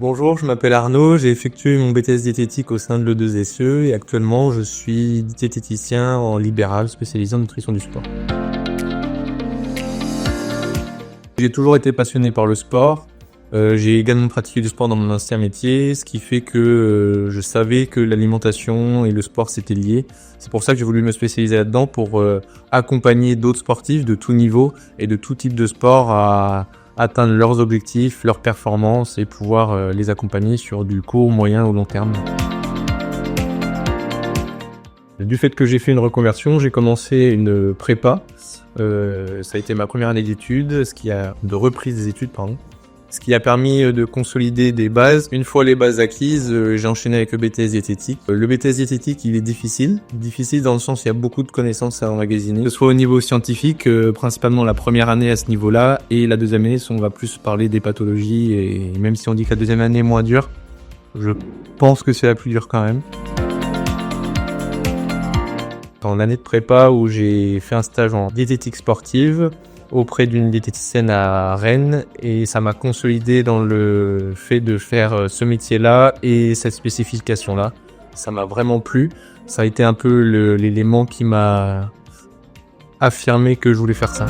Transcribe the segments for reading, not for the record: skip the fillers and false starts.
Bonjour, je m'appelle Arnaud, j'ai effectué mon BTS diététique au sein de l'E2SE et actuellement je suis diététicien en libéral spécialisé en nutrition du sport. J'ai toujours été passionné par le sport. J'ai également pratiqué du sport dans mon ancien métier, ce qui fait que je savais que l'alimentation et le sport c'était lié. C'est pour ça que j'ai voulu me spécialiser là-dedans pour accompagner d'autres sportifs de tout niveau et de tout type de sport à atteindre leurs objectifs, leurs performances et pouvoir les accompagner sur du court, moyen ou long terme. Du fait que j'ai fait une reconversion, j'ai commencé une prépa. Ça a été ma première année d'études, de reprise des études, pardon. Ce qui a permis de consolider des bases. Une fois les bases acquises, j'ai enchaîné avec le BTS diététique. Le BTS diététique, il est difficile. Difficile dans le sens où il y a beaucoup de connaissances à emmagasiner. Que ce soit au niveau scientifique, principalement la première année à ce niveau-là, et la deuxième année, on va plus parler des pathologies, et même si on dit que la deuxième année est moins dure, je pense que c'est la plus dure quand même. En année de prépa où j'ai fait un stage en diététique sportive, auprès d'une diététicienne à Rennes, et ça m'a consolidé dans le fait de faire ce métier-là et cette spécification-là. Ça m'a vraiment plu. Ça a été un peu l'élément qui m'a affirmé que je voulais faire ça.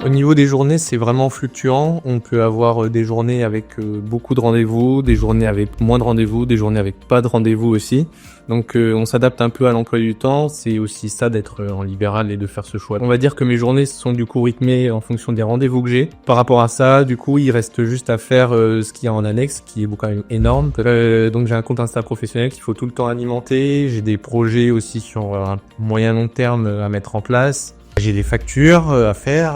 Au niveau des journées, c'est vraiment fluctuant. On peut avoir des journées avec beaucoup de rendez-vous, des journées avec moins de rendez-vous, des journées avec pas de rendez-vous aussi. Donc on s'adapte un peu à l'emploi du temps. C'est aussi ça d'être en libéral et de faire ce choix. On va dire que mes journées sont du coup rythmées en fonction des rendez-vous que j'ai. Par rapport à ça, du coup, il reste juste à faire ce qu'il y a en annexe, qui est quand même énorme. Donc j'ai un compte Insta professionnel qu'il faut tout le temps alimenter. J'ai des projets aussi sur un moyen long terme à mettre en place. J'ai des factures à faire,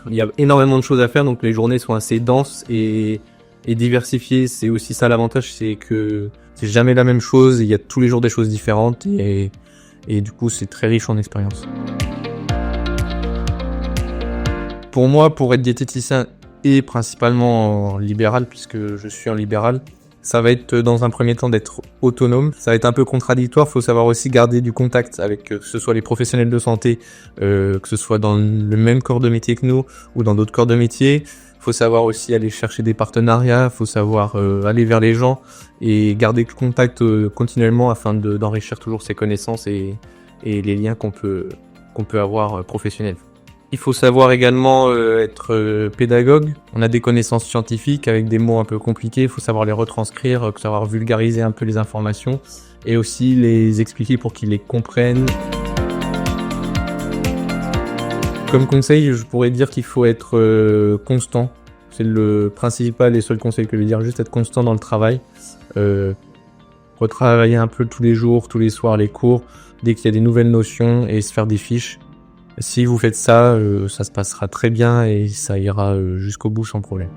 il y a énormément de choses à faire, donc les journées sont assez denses et diversifiées. C'est aussi ça l'avantage, c'est que c'est jamais la même chose, il y a tous les jours des choses différentes et du coup c'est très riche en expérience. Pour moi, pour être diététicien et principalement en libéral, puisque je suis en libéral, ça va être dans un premier temps d'être autonome. Ça va être un peu contradictoire. Il faut savoir aussi garder du contact avec que ce soit les professionnels de santé, que ce soit dans le même corps de métier que nous ou dans d'autres corps de métier. Il faut savoir aussi aller chercher des partenariats. Il faut savoir aller vers les gens et garder le contact continuellement afin d'enrichir toujours ses connaissances et les liens qu'on peut avoir professionnels. Il faut savoir également être pédagogue. On a des connaissances scientifiques avec des mots un peu compliqués. Il faut savoir les retranscrire, savoir vulgariser un peu les informations et aussi les expliquer pour qu'ils les comprennent. Comme conseil, je pourrais dire qu'il faut être constant. C'est le principal et seul conseil que je vais dire, juste être constant dans le travail. Retravailler un peu tous les jours, tous les soirs les cours, dès qu'il y a des nouvelles notions et se faire des fiches. Si vous faites ça, ça se passera très bien et ça ira jusqu'au bout sans problème.